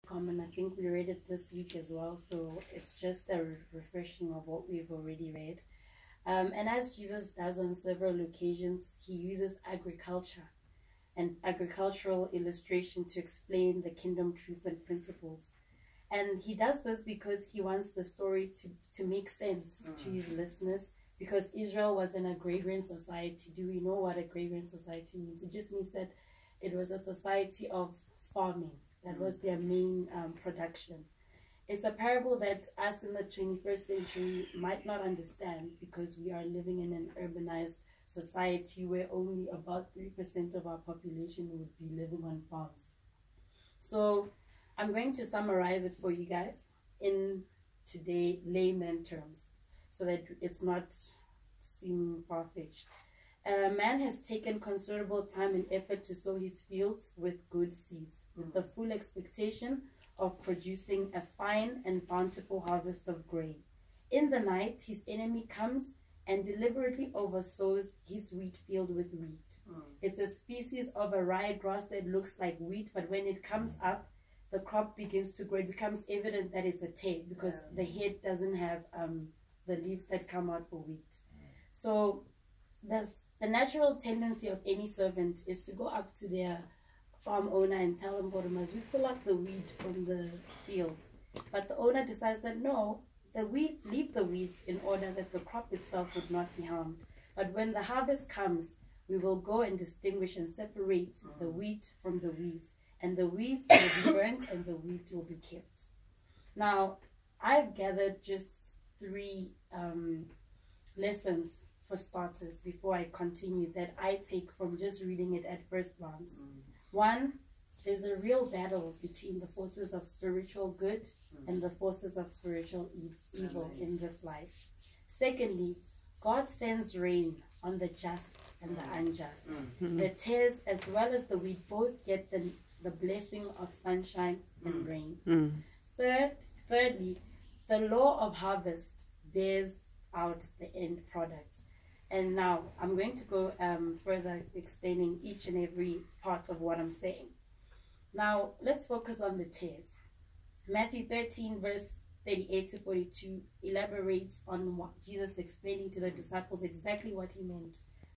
common. I think we read it this week as well, so it's just a refreshing of what we've already read. And as Jesus does on several occasions, he uses agriculture and agricultural illustration to explain the kingdom truth and principles. And he does this because he wants the story to make sense to his listeners, because Israel was an agrarian society. Do we know what agrarian society means? It just means that it was a society of farming. That was their main production. It's a parable that us in the 21st century might not understand, because we are living in an urbanized society where only about 3% of our population would be living on farms. So I'm going to summarize it for you guys in today layman terms, so that it's not seem far-fetched. A man has taken considerable time and effort to sow his fields with good seeds, with the full expectation of producing a fine and bountiful harvest of grain. In the night, his enemy comes and deliberately oversows his wheat field with wheat. It's a species of a rye grass that looks like wheat, but when it comes up, the crop begins to grow. It becomes evident that it's a tare, because the head doesn't have the leaves that come out for wheat. So the natural tendency of any servant is to go up to their farm owner and tell them, Bodomas, we pull up the weed from the fields. But the owner decides that no, the weeds, leave the weeds in order that the crop itself would not be harmed. But when the harvest comes, we will go and distinguish and separate the wheat from the weeds. And the weeds will be burnt and the wheat will be kept. Now, I've gathered just 3 lessons for starters before I continue that I take from just reading it at first glance. 1, there's a real battle between the forces of spiritual good and the forces of spiritual evil in this life. Secondly, God sends rain on the just and the unjust. The tares as well as the wheat both get the blessing of sunshine and rain. Thirdly, the law of harvest bears out the end products. And now I'm going to go further explaining each and every part of what I'm saying. Now let's focus on the tares. Matthew 13 verse 38 to 42 elaborates on what Jesus explaining to the disciples exactly what he meant